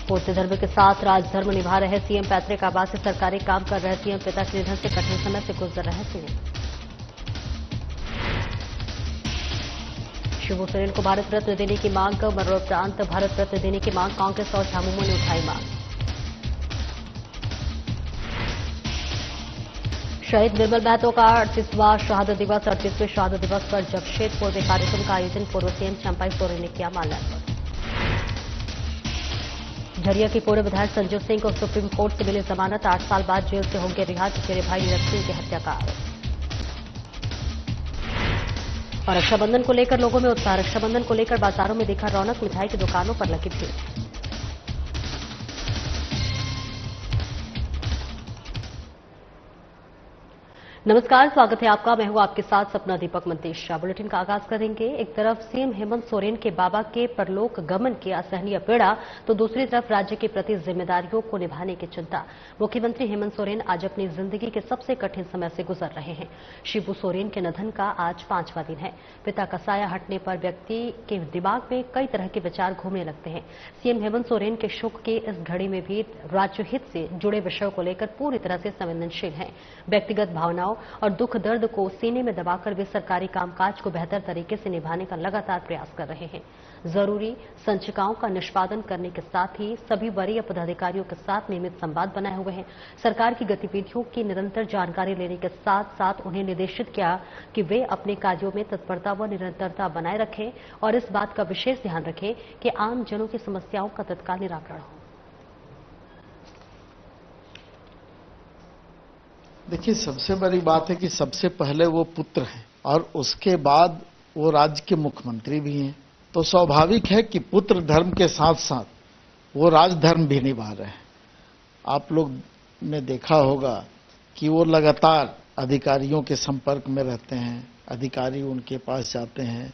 पूर्ण धर्म के साथ राजधर्म निभा रहे सीएम, पैतृक आवास से सरकारी काम कर रहे सीएम, पिता के निधन से कठिन समय से गुजर रहे सीएम। शिबू सोरेन को भारत रत्न देने की मांग, मरणोपरांत भारत रत्न देने की मांग कांग्रेस और झामुमो ने उठाई मांग। शहीद निर्मल महतो का 38वां शहादत दिवस, 38वें शहादत दिवस पर जमशेदपुर में कार्यक्रम का आयोजन, पूर्व सीएम चंपाई सोरेन ने किया माल्यार्पण। झरिया के पूर्व विधायक संजू सिंह को सुप्रीम कोर्ट से मिली जमानत, 8 साल बाद जेल से होंगे रिहा, चचेरे भाई नीरज सिंह की हत्या का आरोप। और रक्षाबंधन को लेकर लोगों में उत्साह, रक्षाबंधन को लेकर बाजारों में दिखा रौनक, मिठाई की दुकानों पर लगी भीड़। नमस्कार, स्वागत है आपका। मैं हूं आपके साथ सपना दीपक मंतेशा। बुलेटिन का आगाज करेंगे। एक तरफ सीएम हेमंत सोरेन के बाबा के परलोक गमन की असहनीय पीड़ा, तो दूसरी तरफ राज्य के प्रति जिम्मेदारियों को निभाने की चिंता। मुख्यमंत्री हेमंत सोरेन आज अपनी जिंदगी के सबसे कठिन समय से गुजर रहे हैं। शिबू सोरेन के निधन का आज 5वां दिन है। पिता का साया हटने पर व्यक्ति के दिमाग में कई तरह के विचार घूमने लगते हैं। सीएम हेमंत सोरेन के शोक की इस घड़ी में भी राज्य हित से जुड़े विषयों को लेकर पूरी तरह से संवेदनशील हैं। व्यक्तिगत भावनाओं और दुख दर्द को सीने में दबाकर वे सरकारी कामकाज को बेहतर तरीके से निभाने का लगातार प्रयास कर रहे हैं। जरूरी संचिकाओं का निष्पादन करने के साथ ही सभी वरीय पदाधिकारियों के साथ नियमित संवाद बनाए हुए हैं। सरकार की गतिविधियों की निरंतर जानकारी लेने के साथ साथ उन्हें निर्देशित किया कि वे अपने कार्यों में तत्परता व निरंतरता बनाए रखें और इस बात का विशेष ध्यान रखें कि आम जनों की समस्याओं का तत्काल निराकरण हो। देखिए, सबसे बड़ी बात है कि सबसे पहले वो पुत्र हैं और उसके बाद वो राज्य के मुख्यमंत्री भी हैं, तो स्वाभाविक है कि पुत्र धर्म के साथ साथ वो राजधर्म भी निभा रहे हैं। आप लोग ने देखा होगा कि वो लगातार अधिकारियों के संपर्क में रहते हैं, अधिकारी उनके पास जाते हैं,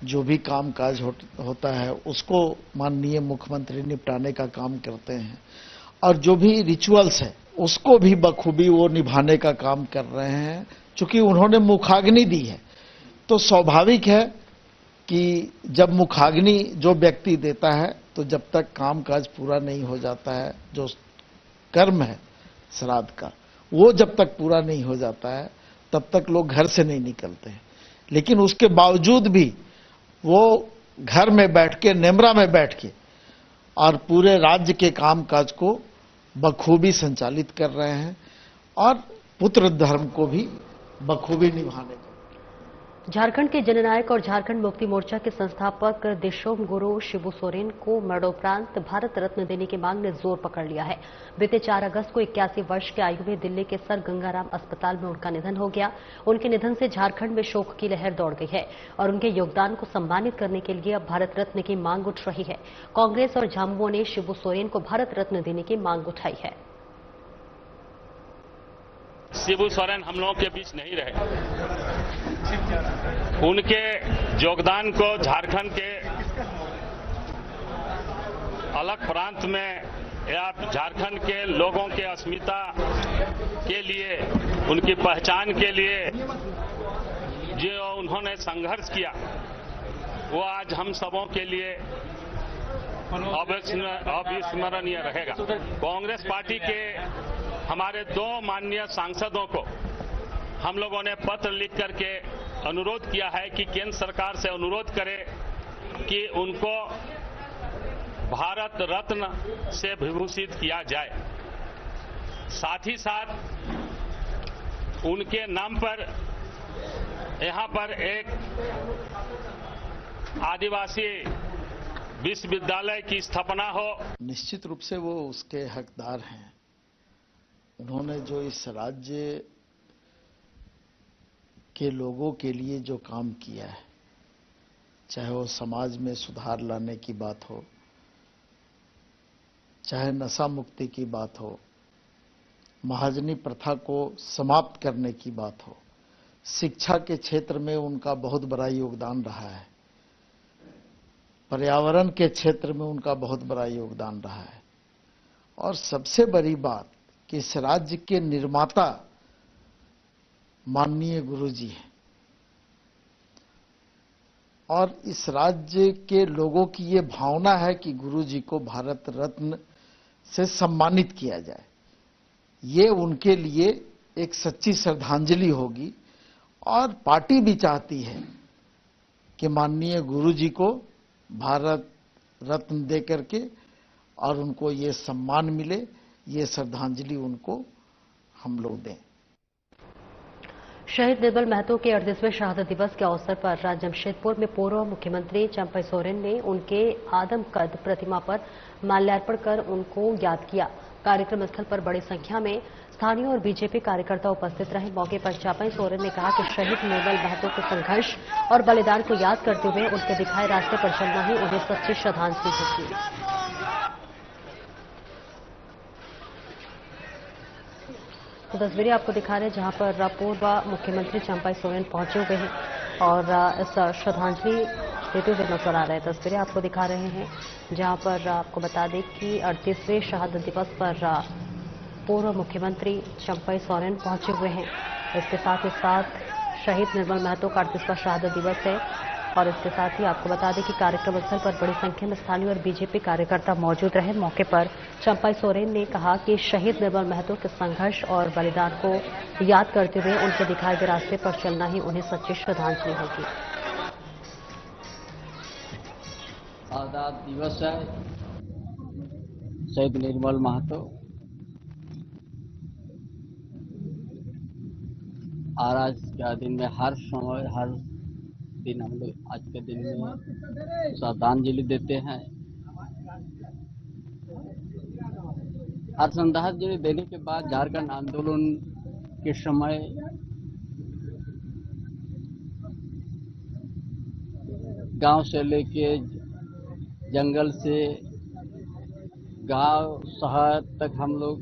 जो भी कामकाज होता है उसको माननीय मुख्यमंत्री निपटाने का काम करते हैं और जो भी रिचुअल्स है उसको भी बखूबी वो निभाने का काम कर रहे हैं। चूंकि उन्होंने मुखाग्नि दी है तो स्वाभाविक है कि जब मुखाग्नि जो व्यक्ति देता है तो जब तक कामकाज पूरा नहीं हो जाता है, जो कर्म है श्राद्ध का, वो जब तक पूरा नहीं हो जाता है तब तक लोग घर से नहीं निकलते हैं। लेकिन उसके बावजूद भी वो घर में बैठ के, नेमरा में बैठ के और पूरे राज्य के कामकाज को बखूबी संचालित कर रहे हैं और पुत्र धर्म को भी बखूबी निभाने का। झारखंड के जननायक और झारखंड मुक्ति मोर्चा के संस्थापक देशोम गुरु शिबू सोरेन को मरणोपरांत भारत रत्न देने की मांग ने जोर पकड़ लिया है। बीते 4 अगस्त को 81 वर्ष की आयु में दिल्ली के सर गंगाराम अस्पताल में उनका निधन हो गया। उनके निधन से झारखंड में शोक की लहर दौड़ गई है और उनके योगदान को सम्मानित करने के लिए अब भारत रत्न की मांग उठ रही है। कांग्रेस और झामुमो ने शिबू सोरेन को भारत रत्न देने की मांग उठाई है। शिबू सोरेन हम लोगों के बीच नहीं रहे। उनके योगदान को झारखंड के अलग प्रांत में या झारखंड के लोगों के अस्मिता के लिए, उनकी पहचान के लिए जो उन्होंने संघर्ष किया वो आज हम सबों के लिए अविस्मरणीय रहेगा। कांग्रेस पार्टी के हमारे 2 माननीय सांसदों को हम लोगों ने पत्र लिख करके अनुरोध किया है कि केंद्र सरकार से अनुरोध करें कि उनको भारत रत्न से विभूषित किया जाए। साथ ही साथ उनके नाम पर यहां पर एक आदिवासी विश्वविद्यालय की स्थापना हो। निश्चित रूप से वो उसके हकदार हैं। उन्होंने जो इस राज्य के लोगों के लिए जो काम किया है, चाहे वो समाज में सुधार लाने की बात हो, चाहे नशा मुक्ति की बात हो, महाजनी प्रथा को समाप्त करने की बात हो, शिक्षा के क्षेत्र में उनका बहुत बड़ा योगदान रहा है, पर्यावरण के क्षेत्र में उनका बहुत बड़ा योगदान रहा है और सबसे बड़ी बात कि इस राज्य के निर्माता माननीय गुरुजी हैं और इस राज्य के लोगों की ये भावना है कि गुरुजी को भारत रत्न से सम्मानित किया जाए। ये उनके लिए एक सच्ची श्रद्धांजलि होगी और पार्टी भी चाहती है कि माननीय गुरुजी को भारत रत्न दे करके और उनको ये सम्मान मिले, ये श्रद्धांजलि उनको हम लोग दें। शहीद निर्मल महतो के 38वें शहादत दिवस के अवसर पर जमशेदपुर में पूर्व मुख्यमंत्री चंपई सोरेन ने उनके आदमकद प्रतिमा पर माल्यार्पण कर उनको याद किया। कार्यक्रम स्थल पर बड़ी संख्या में स्थानीय और बीजेपी कार्यकर्ता उपस्थित रहे। मौके पर चंपई सोरेन ने कहा कि शहीद निर्मल महतो के संघर्ष और बलिदान को याद करते हुए उनके दिखाए रास्ते पर चलना ही उन्हें सच्ची श्रद्धांजलि होगी। तो तस्वीरें आपको दिखा रहे हैं जहां पर पूर्व मुख्यमंत्री चंपई सोरेन पहुंचे हुए हैं और इस श्रद्धांजलि देते हुए नजर आ रहे हैं। तस्वीरें आपको दिखा रहे हैं जहां पर आपको बता दें कि 38वें शहादत दिवस पर पूर्व मुख्यमंत्री चंपई सोरेन पहुंचे हुए हैं। इसके साथ ही साथ शहीद निर्मल महतो का 38वां शहादत दिवस है और इसके साथ ही आपको बता दें कि कार्यक्रम स्थल पर बड़ी संख्या में स्थानीय और बीजेपी कार्यकर्ता मौजूद रहे। मौके पर चंपई सोरेन ने कहा कि शहीद निर्मल महतो के संघर्ष और बलिदान को याद करते हुए उनके दिखाए गए रास्ते पर चलना ही उन्हें सच्ची श्रद्धांजलि होगी। शहादत दिवस है शहीद निर्मल महतो और आज के दिन में हर समय हर दिन हम लोग आज के दिन में श्रद्धांजलि देते हैं। और श्रद्धांजलि देने के बाद झारखंड आंदोलन के समय गांव से लेके जंगल से गांव शहर तक हम लोग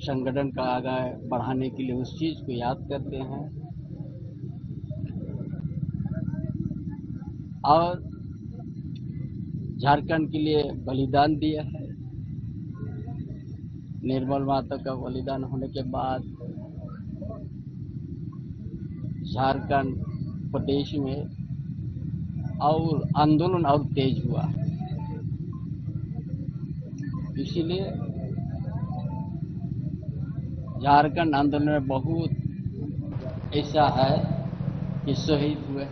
संगठन का आगे बढ़ाने के लिए उस चीज को याद करते हैं और झारखंड के लिए बलिदान दिया है। निर्मल महतो का बलिदान होने के बाद झारखंड प्रदेश में और आंदोलन और तेज हुआ। इसीलिए झारखंड आंदोलन में बहुत ऐसा है कि शहीद हुए।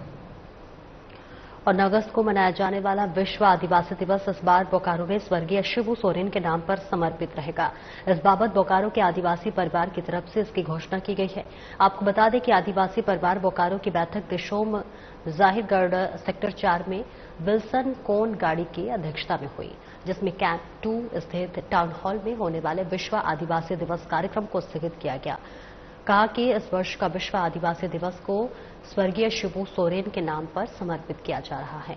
और 9 अगस्त को मनाया जाने वाला विश्व आदिवासी दिवस इस बार बोकारो में स्वर्गीय शिबू सोरेन के नाम पर समर्पित रहेगा। इस बाबत बोकारो के आदिवासी परिवार की तरफ से इसकी घोषणा की गई है। आपको बता दें कि आदिवासी परिवार बोकारो की बैठक दिशोम जाहिरगढ़ सेक्टर 4 में विल्सन कोन गाड़ी की अध्यक्षता में हुई, जिसमें कैंप 2 स्थित टाउन हॉल में होने वाले विश्व आदिवासी दिवस कार्यक्रम को स्थगित किया गया। कहा कि इस वर्ष का विश्व आदिवासी दिवस को स्वर्गीय शिबू सोरेन के नाम पर समर्पित किया जा रहा है।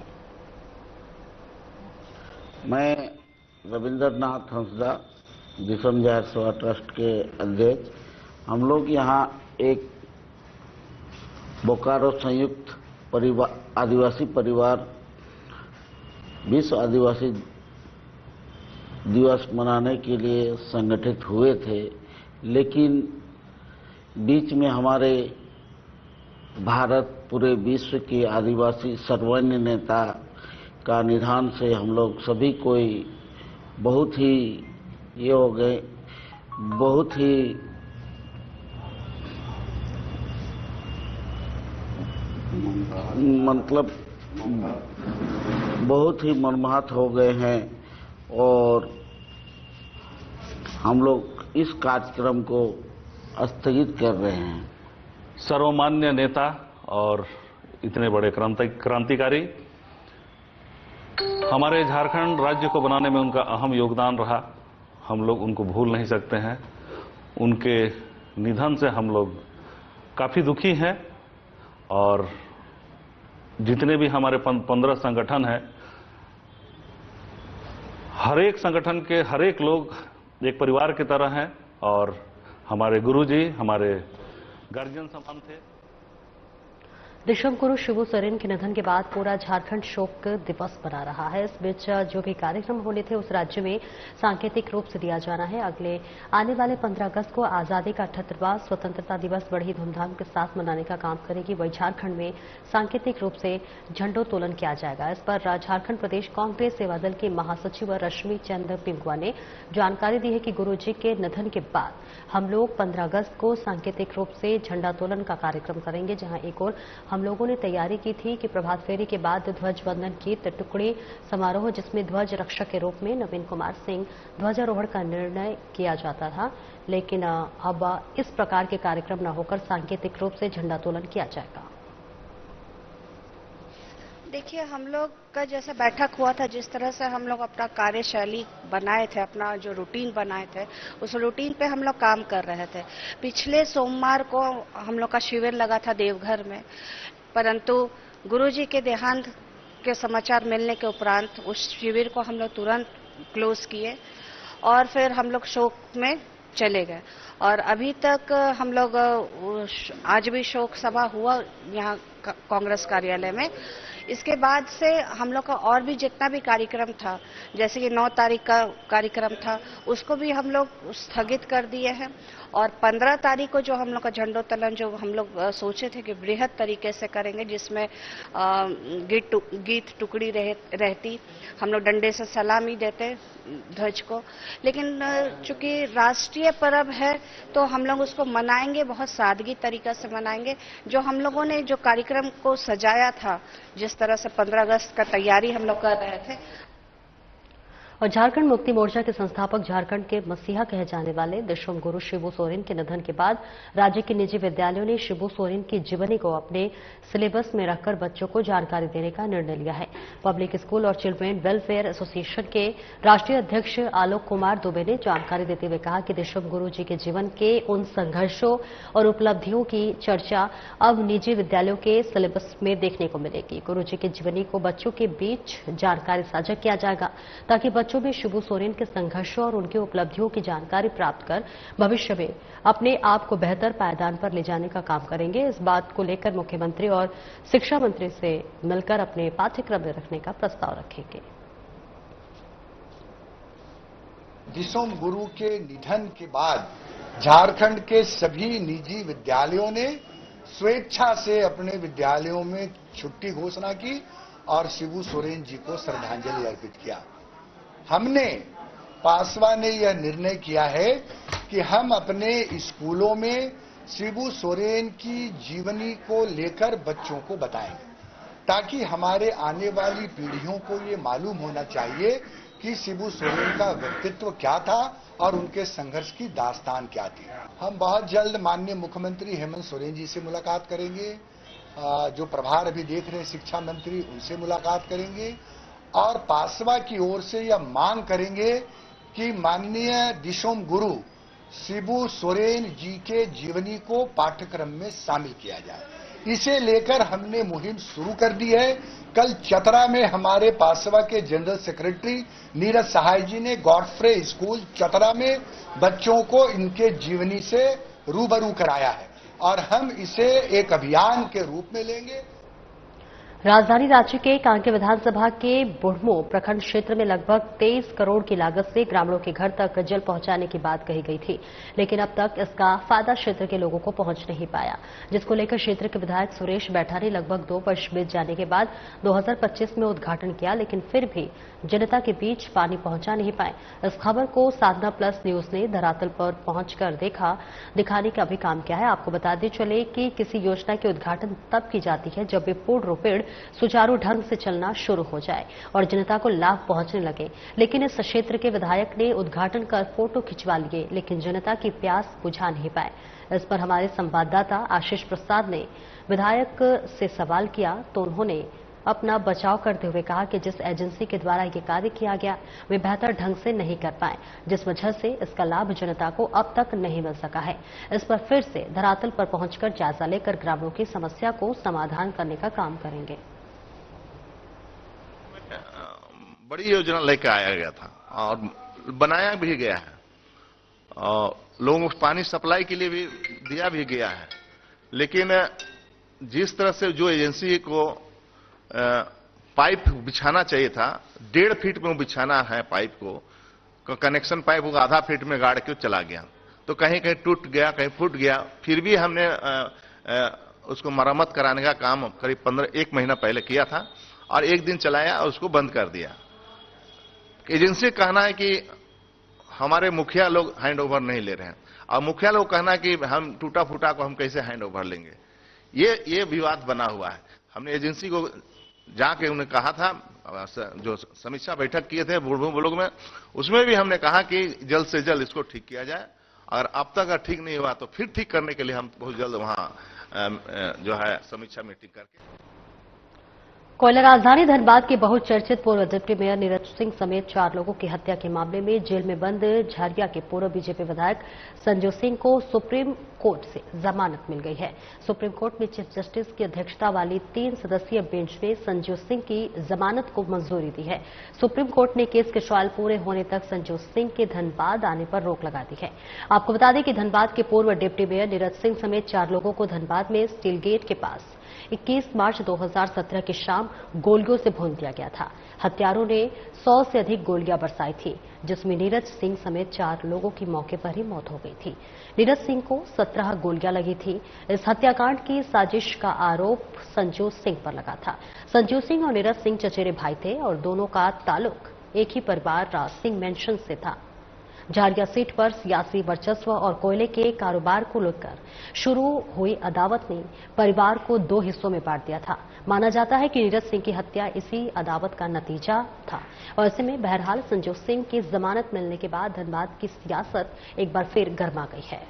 मैं रविंद्रनाथ हंसदा दिसम जाहिर सेवा ट्रस्ट के अध्यक्ष। हम लोग यहाँ एक बोकारो संयुक्त परिवार आदिवासी परिवार विश्व आदिवासी दिवस मनाने के लिए संगठित हुए थे, लेकिन बीच में हमारे भारत पूरे विश्व के आदिवासी सर्वज्ञ नेता का निधन से हम लोग सभी कोई बहुत ही ये हो गए, बहुत ही मतलब बहुत ही मनमोहक हो गए हैं और हम लोग इस कार्यक्रम को स्थगित कर रहे हैं। सर्वमान्य नेता और इतने बड़े क्रांतिकारी, हमारे झारखंड राज्य को बनाने में उनका अहम योगदान रहा। हम लोग उनको भूल नहीं सकते हैं। उनके निधन से हम लोग काफ़ी दुखी हैं और जितने भी हमारे 15 संगठन हैं, हर एक संगठन के हर एक लोग एक परिवार की तरह हैं और हमारे गुरुजी हमारे गार्जियन समान थे। दिशम गुरु शिबू सोरेन के निधन के बाद पूरा झारखंड शोक दिवस मना रहा है। इस बीच जो भी कार्यक्रम होने थे उस राज्य में सांकेतिक रूप से दिया जाना है। अगले आने वाले 15 अगस्त को आजादी का 78वां स्वतंत्रता दिवस बड़ी धूमधाम के साथ मनाने का काम करेगी। वहीं झारखंड में सांकेतिक रूप से झंडोत्तोलन किया जाएगा। इस पर झारखंड प्रदेश कांग्रेस सेवा दल की महासचिव रश्मि चंद पिंगुआ ने जानकारी दी है कि गुरु जी के निधन के बाद हम लोग 15 अगस्त को सांकेतिक रूप से झंडोत्तोलन का कार्यक्रम करेंगे, जहां एक और हम लोगों ने तैयारी की थी कि प्रभात फेरी के बाद ध्वज वंदन की टुकड़ी समारोह, जिसमें ध्वज रक्षक के रूप में नवीन कुमार सिंह ध्वजारोहण का निर्णय किया जाता था, लेकिन अब इस प्रकार के कार्यक्रम न होकर सांकेतिक रूप से झंडोत्तोलन किया जाएगा। देखिए, हम लोग का जैसे बैठक हुआ था, जिस तरह से हम लोग अपना कार्यशैली बनाए थे, अपना जो रूटीन बनाए थे, उस रूटीन पे हम लोग काम कर रहे थे। पिछले सोमवार को हम लोग का शिविर लगा था देवघर में, परंतु गुरुजी के देहांत के समाचार मिलने के उपरांत उस शिविर को हम लोग तुरंत क्लोज किए और फिर हम लोग शोक में चले गए। और अभी तक हम लोग आज भी शोक सभा हुआ यहाँ कांग्रेस कार्यालय में। इसके बाद से हम लोग का और भी जितना भी कार्यक्रम था, जैसे कि 9 तारीख का कार्यक्रम था, उसको भी हम लोग स्थगित कर दिए हैं। और 15 तारीख को जो हम लोग का झंडोत्तोलन जो हम लोग सोचे थे कि बृहद तरीके से करेंगे, जिसमें गीत टुकड़ी रहती, हम लोग डंडे से सलामी देते ध्वज को, लेकिन चूंकि राष्ट्रीय पर्व है तो हम लोग उसको मनाएंगे, बहुत सादगी तरीका से मनाएंगे। जो हम लोगों ने जो कार्यक्रम को सजाया था, जिस तरह से 15 अगस्त का तैयारी हम लोग कर रहे थे। और झारखंड मुक्ति मोर्चा के संस्थापक, झारखंड के मसीहा कहे जाने वाले दिशम गुरु शिबू सोरेन के निधन के बाद राज्य के निजी विद्यालयों ने शिबू सोरेन की जीवनी को अपने सिलेबस में रखकर बच्चों को जानकारी देने का निर्णय लिया है। पब्लिक स्कूल और चिल्ड्रेन वेलफेयर एसोसिएशन के राष्ट्रीय अध्यक्ष आलोक कुमार दुबे ने जानकारी देते हुए कहा कि दिशम गुरु जी के जीवन के उन संघर्षों और उपलब्धियों की चर्चा अब निजी विद्यालयों के सिलेबस में देखने को मिलेगी। गुरु जी की जीवनी को बच्चों के बीच जानकारी साझा किया जाएगा, ताकि बच्चों भी शिबू सोरेन के संघर्षों और उनकी उपलब्धियों की जानकारी प्राप्त कर भविष्य में अपने आप को बेहतर पायदान पर ले जाने का काम करेंगे। इस बात को लेकर मुख्यमंत्री और शिक्षा मंत्री से मिलकर अपने पाठ्यक्रम में रखने का प्रस्ताव रखेंगे। दिशम गुरु के निधन के बाद झारखंड के सभी निजी विद्यालयों ने स्वेच्छा से अपने विद्यालयों में छुट्टी घोषणा की और शिबू सोरेन जी को श्रद्धांजलि अर्पित किया। हमने पासवा ने यह निर्णय किया है कि हम अपने स्कूलों में शिबू सोरेन की जीवनी को लेकर बच्चों को बताएंगे, ताकि हमारे आने वाली पीढ़ियों को ये मालूम होना चाहिए कि शिबू सोरेन का व्यक्तित्व क्या था और उनके संघर्ष की दास्तान क्या थी। हम बहुत जल्द माननीय मुख्यमंत्री हेमंत सोरेन जी से मुलाकात करेंगे, जो प्रभार अभी देख रहे हैं शिक्षा मंत्री, उनसे मुलाकात करेंगे और पासवा की ओर से यह मांग करेंगे कि माननीय दिशम गुरु शिबू सोरेन जी के जीवनी को पाठ्यक्रम में शामिल किया जाए। इसे लेकर हमने मुहिम शुरू कर दी है। कल चतरा में हमारे पासवा के जनरल सेक्रेटरी नीरज सहाय जी ने गॉडफ्रे स्कूल चतरा में बच्चों को इनके जीवनी से रूबरू कराया है और हम इसे एक अभियान के रूप में लेंगे। राजधानी रांची के कांके विधानसभा के बुढ़मो प्रखंड क्षेत्र में लगभग 23 करोड़ की लागत से ग्रामीणों के घर तक जल पहुंचाने की बात कही गई थी, लेकिन अब तक इसका फायदा क्षेत्र के लोगों को पहुंच नहीं पाया, जिसको लेकर क्षेत्र के विधायक सुरेश बैठा ने लगभग 2 वर्ष बीत जाने के बाद 2025 में उद्घाटन किया, लेकिन फिर भी जनता के बीच पानी पहुंचा नहीं पाए। इस खबर को साधना प्लस न्यूज ने धरातल पर पहुंचकर दिखाने का भी काम किया है। आपको बता दें चले कि किसी योजना के उद्घाटन तब की जाती है जब वे पूर्ण रूपेण सुचारू ढंग से चलना शुरू हो जाए और जनता को लाभ पहुंचने लगे, लेकिन इस क्षेत्र के विधायक ने उद्घाटन कर फोटो खिंचवा लिए, लेकिन जनता की प्यास बुझा नहीं पाए। इस पर हमारे संवाददाता आशीष प्रसाद ने विधायक से सवाल किया तो उन्होंने अपना बचाव करते हुए कहा कि जिस एजेंसी के द्वारा ये कार्य किया गया वे बेहतर ढंग से नहीं कर पाए, जिस वजह से इसका लाभ जनता को अब तक नहीं मिल सका है। इस पर फिर से धरातल पर पहुंचकर जायजा लेकर ग्रामीणों की समस्या को समाधान करने का काम करेंगे। बड़ी योजना लेकर आया गया था और बनाया भी गया है और लोगों को पानी सप्लाई के लिए भी दिया भी गया है, लेकिन जिस तरह से जो एजेंसी को पाइप बिछाना चाहिए था, 1.5 फीट में वो बिछाना है पाइप को, कनेक्शन पाइप वो आधा फीट में गाड़ के चला गया, तो कहीं कहीं टूट गया, कहीं फूट गया। फिर भी हमने उसको मरम्मत कराने का काम करीब 1 महीना पहले किया था और 1 दिन चलाया और उसको बंद कर दिया। एजेंसी का कहना है कि हमारे मुखिया लोग हैंड ओवर नहीं ले रहे हैं और मुखिया लोग कहना है कि हम टूटा फूटा को हम कैसे हैंड ओवर लेंगे। ये विवाद बना हुआ है। हमने एजेंसी को जाके उन्हें कहा था, जो समीक्षा बैठक किए थे ब्लॉक में, उसमें भी हमने कहा कि जल्द से जल्द इसको ठीक किया जाए और अब तक अगर ठीक नहीं हुआ तो फिर ठीक करने के लिए हम बहुत जल्द वहां जो है समीक्षा मीटिंग करके। कोयला राजधानी धनबाद के बहुचर्चित पूर्व डिप्टी मेयर नीरज सिंह समेत 4 लोगों की हत्या के मामले में जेल में बंद झरिया के पूर्व बीजेपी विधायक संजू सिंह को सुप्रीम कोर्ट से जमानत मिल गई है। सुप्रीम कोर्ट में चीफ जस्टिस की अध्यक्षता वाली 3 सदस्यीय बेंच ने संजू सिंह की जमानत को मंजूरी दी है। सुप्रीम कोर्ट ने केस के ट्रायल पूरे होने तक संजू सिंह के धनबाद आने पर रोक लगा दी है। आपको बता दें कि धनबाद के पूर्व डिप्टी मेयर नीरज सिंह समेत 4 लोगों को धनबाद में स्टील गेट के पास 21 मार्च 2017 की शाम गोलियों से भून दिया गया था। हत्यारों ने 100 से अधिक गोलियां बरसाई थी, जिसमें नीरज सिंह समेत 4 लोगों की मौके पर ही मौत हो गई थी। नीरज सिंह को 17 गोलियां लगी थी। इस हत्याकांड की साजिश का आरोप संजू सिंह पर लगा था। संजू सिंह और नीरज सिंह चचेरे भाई थे और दोनों का ताल्लुक एक ही परिवार राज सिंह मेंशन से था। झारिया सीट पर सियासी वर्चस्व और कोयले के कारोबार को लेकर शुरू हुई अदावत ने परिवार को 2 हिस्सों में बांट दिया था। माना जाता है कि नीरज सिंह की हत्या इसी अदावत का नतीजा था और ऐसे में बहरहाल संजू सिंह की जमानत मिलने के बाद धनबाद की सियासत एक बार फिर गर्मा गई है।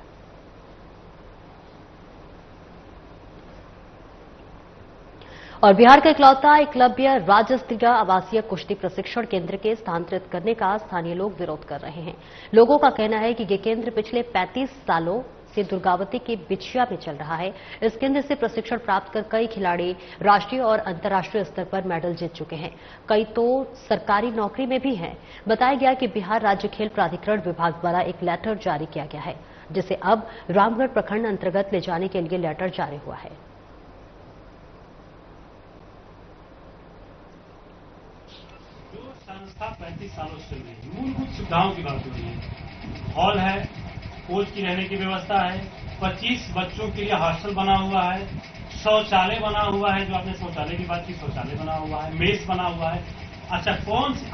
और बिहार का इकलौता एकलव्य राज्य स्तरीय आवासीय कुश्ती प्रशिक्षण केंद्र के स्थानांतरित करने का स्थानीय लोग विरोध कर रहे हैं। लोगों का कहना है कि ये केंद्र पिछले 35 सालों से दुर्गावती के बिछिया में चल रहा है। इस केंद्र से प्रशिक्षण प्राप्त कर कई खिलाड़ी राष्ट्रीय और अंतर्राष्ट्रीय स्तर पर मेडल जीत चुके हैं, कई तो सरकारी नौकरी में भी हैं। बताया गया कि बिहार राज्य खेल प्राधिकरण विभाग द्वारा एक लेटर जारी किया गया है, जिसे अब रामगढ़ प्रखंड अंतर्गत ले जाने के लिए लेटर जारी हुआ है। संस्था 35 सालों से चल रही है। मूलभूत सुविधाओं की बात हो रही है। हॉल है, कोच की रहने की व्यवस्था है, 25 बच्चों के लिए हॉस्टल बना हुआ है, शौचालय बना हुआ है, जो आपने शौचालय की बात की, शौचालय बना हुआ है, मेस बना हुआ है। अच्छा,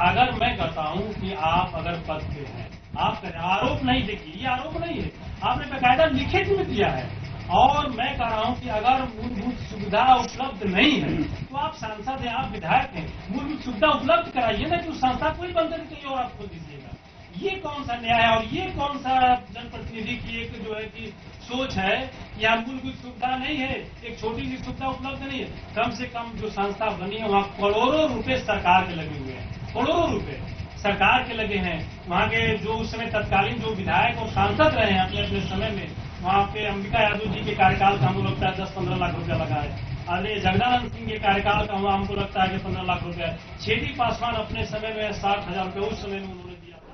अगर मैं कहता हूं कि आप अगर पद पे हैं, आप करें, आरोप नहीं, देखिए ये आरोप नहीं है, आपने बेकायदा लिखित में दिया है। और मैं कह रहा हूं कि अगर मूलभूत सुविधा उपलब्ध नहीं है तो आप सांसद हैं, आप विधायक हैं, मूलभूत सुविधा उपलब्ध कराइए ना, कि उस संस्था को ही बंद करके और आप खोल दीजिएगा। ये कौन सा न्याय है और ये कौन सा जनप्रतिनिधि की एक जो है कि सोच है कि यहाँ मूलभूत सुविधा नहीं है, एक छोटी सी सुविधा उपलब्ध नहीं है। कम से कम जो संस्था बनी है वहाँ करोड़ों रुपए सरकार के लगे हुए हैं, करोड़ों रुपए सरकार के लगे हैं। वहाँ के जो उस समय तत्कालीन जो विधायक और सांसद रहे हैं अपने अपने समय में, वहाँ पे अंबिका यादव जी के कार्यकाल का हमको लगता है 10-15 लाख रुपया लगा है। अरे जगदानंद सिंह के कार्यकाल का हमको लगता है कि 15 लाख रुपया। छेदी पासवान अपने समय में 60,000 रुपये उस समय में उन्होंने दिया था।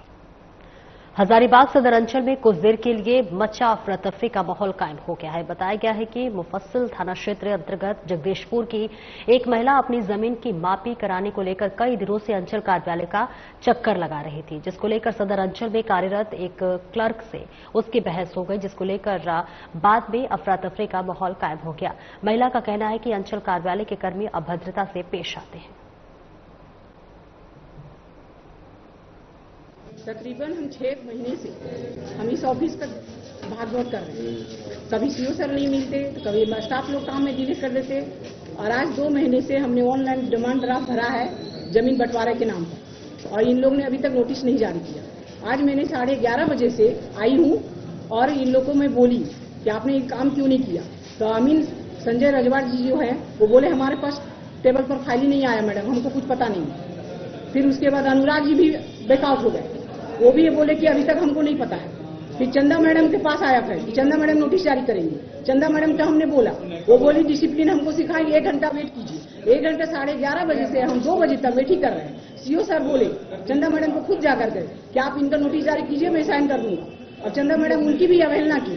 हजारीबाग सदर अंचल में कुछ देर के लिए मचा अफरा तफरी का माहौल कायम हो गया है। बताया गया है कि मुफस्सिल थाना क्षेत्र अंतर्गत जगदीशपुर की एक महिला अपनी जमीन की मापी कराने को लेकर कई दिनों से अंचल कार्यालय का चक्कर लगा रही थी, जिसको लेकर सदर अंचल में कार्यरत एक क्लर्क से उसकी बहस हो गई, जिसको लेकर बाद में अफरा तफरी का माहौल कायम हो गया। महिला का कहना है कि अंचल कार्यालय के कर्मी अभद्रता से पेश आते हैं। तकरीबन हम 6 महीने से हम इस ऑफिस पर भाग दौड़ कर रहे हैं। कभी सीओ सर नहीं मिलते तो कभी स्टाफ लोग काम में डिले कर देते। और आज 2 महीने से हमने ऑनलाइन डिमांड ड्राफ्ट भरा है जमीन बंटवारे के नाम पर, और इन लोग ने अभी तक नोटिस नहीं जारी किया। आज मैंने 11:30 बजे से आई हूँ और इन लोगों में बोली कि आपने ये काम क्यों नहीं किया, तो अमीन संजय रजवाड़ जी जो है वो बोले हमारे पास टेबल पर फाइल ही नहीं आया मैडम, हमको कुछ पता नहीं। फिर उसके बाद अनुराग जी भी बैकआउट हो गए, वो भी ये बोले कि अभी तक हमको नहीं पता है। फिर चंदा मैडम के पास आया फिर कि चंदा मैडम नोटिस जारी करेंगे। चंदा मैडम का हमने बोला, वो बोली डिसिप्लिन हमको सिखाएंगे, 1 घंटा वेट कीजिए। 1 घंटा 11:30 बजे से हम 2 बजे तक वेट ही कर रहे हैं। सीओ सर बोले चंदा मैडम को खुद जाकर के कि आप इनका नोटिस जारी कीजिए, मैं साइन कर दूंगा। और चंदा मैडम उनकी भी अवहेलना की,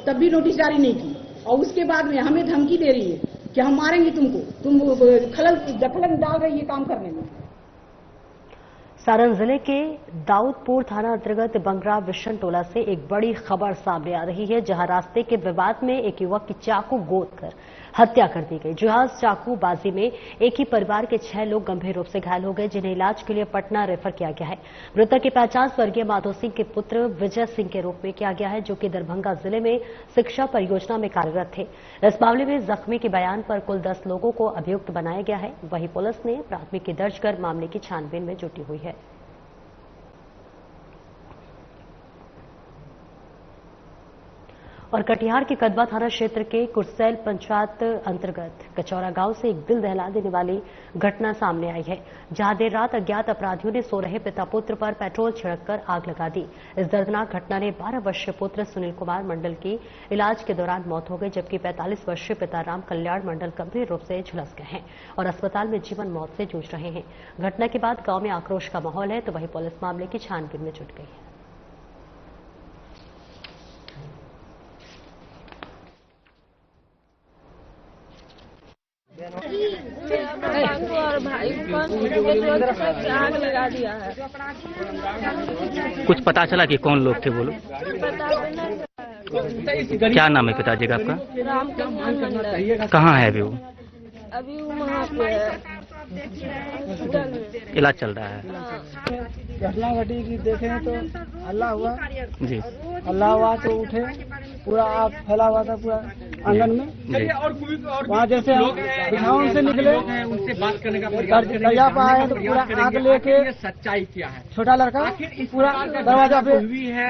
तब भी नोटिस जारी नहीं की। और उसके बाद में हमें धमकी दे रही है कि हम मारेंगे तुमको, तुम खलल दखल डाल रही है काम करने में। सारण जिले के दाऊदपुर थाना अंतर्गत बंगरा विशन टोला से एक बड़ी खबर सामने आ रही है, जहां रास्ते के विवाद में एक युवक की चाकू गोद कर हत्या कर दी गई। जहां चाकूबाजी में एक ही परिवार के 6 लोग गंभीर रूप से घायल हो गए, जिन्हें इलाज के लिए पटना रेफर किया गया है। मृतक की पहचान स्वर्गीय माधो सिंह के पुत्र विजय सिंह के रूप में किया गया है, जो कि दरभंगा जिले में शिक्षा परियोजना में कार्यरत थे। इस मामले में जख्मी के बयान पर कुल 10 लोगों को अभियुक्त बनाया गया है। वहीं पुलिस ने प्राथमिकी दर्ज कर मामले की छानबीन में जुटी हुई है। और कटिहार के कदवा थाना क्षेत्र के कुरसैल पंचायत अंतर्गत कचौरा गांव से एक दिल दहला देने वाली घटना सामने आई है, जहां देर रात अज्ञात अपराधियों ने सो रहे पिता पुत्र पर पेट्रोल छिड़ककर आग लगा दी। इस दर्दनाक घटना में 12 वर्षीय पुत्र सुनील कुमार मंडल की इलाज के दौरान मौत हो गई, जबकि 45 वर्षीय पिता राम कल्याण मंडल गंभीर रूप से झुलस गए हैं और अस्पताल में जीवन मौत से जूझ रहे हैं। घटना के बाद गांव में आक्रोश का माहौल है, तो वहीं पुलिस मामले की छानबीन में जुट गई है। और भाई को आग लगा दिया है। कुछ पता चला कि कौन लोग थे बोलो? क्या नाम है पिताजी का आपका? राम कल्याण। कहाँ है अभी वो? अभी वो वहाँ पे है, इलाज चल रहा है। घटना घटी की देखें तो हल्ला हुआ जी, हल्ला हुआ तो उठे, पूरा आग फैला हुआ था पूरा आंगन में। वहाँ जैसे हम बिछावन से निकले, उनसे बात करने का दरवाजा पर आए तो पूरा आग लेके सच्चाई क्या है, छोटा लड़का पूरा दरवाजा पे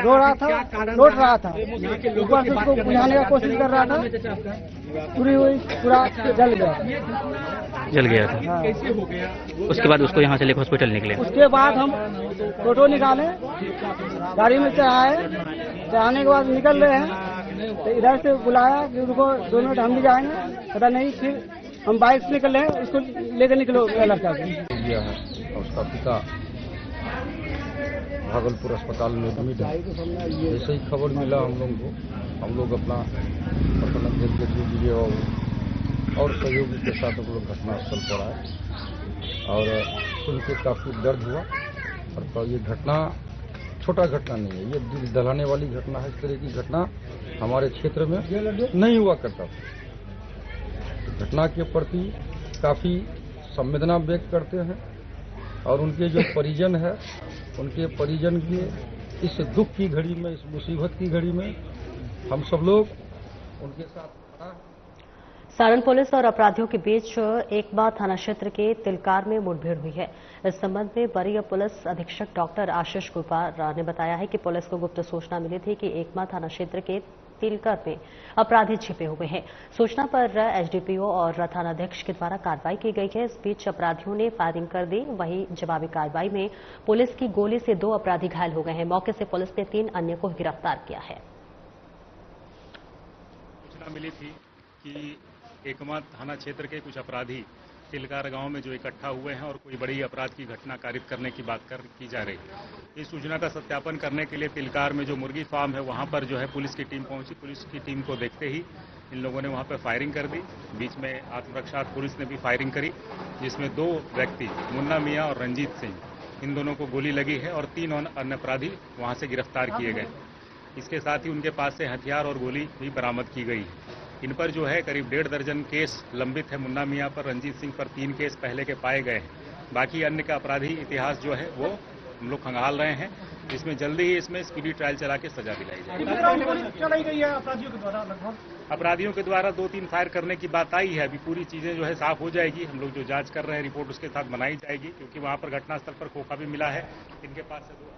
रो रहा था, रोट रहा था, ऊपर से उसको बुझाने का कोशिश कर रहा था, पूरी हुई पूरा जल गया था। हाँ। कैसे हो गया? उसके बाद उसको यहाँ से लेकर हॉस्पिटल निकले। उसके बाद हम फोटो निकाले, गाड़ी में चढ़ाए, चढ़ाने के बाद निकल रहे हैं तो इधर से बुलाया कि उनको 2 मिनट हम भी जाएंगे, पता नहीं, फिर हम बाइक से निकले, उसको लेकर निकलो लड़का दिया है। उसका पिता भागलपुर अस्पताल में एडमिट है। जैसे ही खबर मिला हम लोग अपना प्रबंधन देखते और सहयोगी के साथ हम लोग घटनास्थल पर आए और सुन के काफी दर्द हुआ। और तो ये घटना छोटा घटना नहीं है, ये दिल दहलाने वाली घटना है। इस तरह की घटना हमारे क्षेत्र में नहीं हुआ करता था। घटना के प्रति काफी संवेदना व्यक्त करते हैं और उनके जो परिजन है, उनके परिजन के इस दुख की घड़ी में, इस मुसीबत की घड़ी में हम सब लोग उनके साथ। सारण पुलिस और अपराधियों के बीच एकमा थाना क्षेत्र के तिलकार में मुठभेड़ हुई है। इस संबंध में वरीय पुलिस अधीक्षक डॉक्टर आशीष कुमार ने बताया है कि पुलिस को गुप्त सूचना मिली थी कि एकमा थाना क्षेत्र के तिलकर में अपराधी छिपे हुए हैं। सूचना पर एसडीपीओ और थानाध्यक्ष के द्वारा कार्रवाई की गई है। इस बीच अपराधियों ने फायरिंग कर दी। वहीं जवाबी कार्रवाई में पुलिस की गोली से 2 अपराधी घायल हो गए हैं। मौके से पुलिस ने 3 अन्य को गिरफ्तार किया है। सूचना मिली थी कि एकमा थाना क्षेत्र के कुछ अपराधी तिलकार गांव में जो इकट्ठा हुए हैं और कोई बड़ी अपराध की घटना कारित करने की बात की जा रही है। इस सूचना का सत्यापन करने के लिए तिलकार में जो मुर्गी फार्म है वहां पर जो है पुलिस की टीम पहुंची। पुलिस की टीम को देखते ही इन लोगों ने वहां पर फायरिंग कर दी। बीच में आत्मरक्षार्थ पुलिस ने भी फायरिंग करी, जिसमें 2 व्यक्ति मुन्ना मियां और रंजीत सिंह, इन दोनों को गोली लगी है और 3 अन्य अपराधी वहां से गिरफ्तार किए गए। इसके साथ ही उनके पास से हथियार और गोली भी बरामद की गई। इन पर जो है करीब 1.5 दर्जन केस लंबित है। मुन्ना मियां पर, रंजीत सिंह पर 3 केस पहले के पाए गए हैं। बाकी अन्य का अपराधी इतिहास जो है वो हम लोग खंगाल रहे हैं, जिसमें जल्दी ही इसमें स्पीडी ट्रायल चला के सजा दिलाई जाएगी। चलाई गई है अपराधियों के द्वारा, लगभग अपराधियों के द्वारा 2-3 फायर करने की बात आई है। अभी पूरी चीजें जो है साफ हो जाएगी। हम लोग जो जांच कर रहे हैं रिपोर्ट उसके साथ बनाई जाएगी, क्योंकि वहां पर घटनास्थल पर खोखा भी मिला है। इनके पास से 2।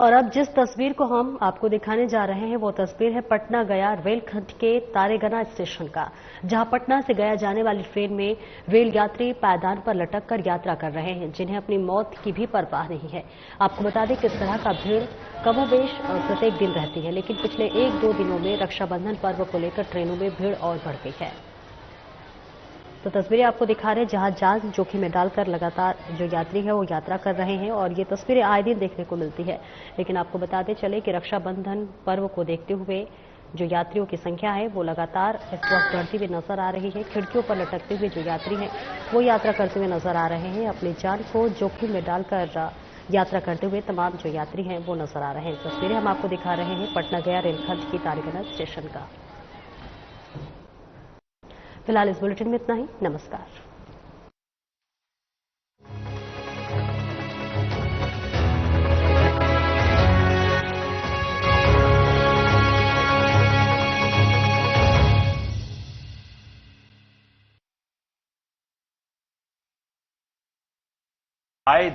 और अब जिस तस्वीर को हम आपको दिखाने जा रहे हैं वो तस्वीर है पटना गया रेलखंड के तारेगना स्टेशन का, जहां पटना से गया जाने वाली ट्रेन में रेल यात्री पायदान पर लटक कर यात्रा कर रहे हैं, जिन्हें अपनी मौत की भी परवाह नहीं है। आपको बता दें किस तरह का भीड़ कमोबेश प्रत्येक दिन रहती है, लेकिन पिछले 1-2 दिनों में रक्षाबंधन पर्व को लेकर ट्रेनों में भीड़ और बढ़ गई है। तो तस्वीरें आपको दिखा रहे हैं जहां जान जोखिम में डालकर लगातार जो यात्री है वो यात्रा कर रहे हैं और ये तस्वीरें आए दिन देखने को मिलती है। लेकिन आपको बताते चले कि रक्षाबंधन पर्व को देखते हुए जो यात्रियों की संख्या है वो लगातार इस वक्त बढ़ती हुई नजर आ रही है। खिड़कियों पर लटकते हुए जो यात्री हैं वो यात्रा करते हुए नजर आ रहे हैं। अपनी जान को जोखिम में डालकर यात्रा करते हुए तमाम जो यात्री हैं वो नजर आ रहे हैं। तस्वीरें हम आपको दिखा रहे हैं पटना गया रेलखंड की तारागढ़ स्टेशन का। फिलहाल इस बुलेटिन में इतना ही। नमस्कार। आए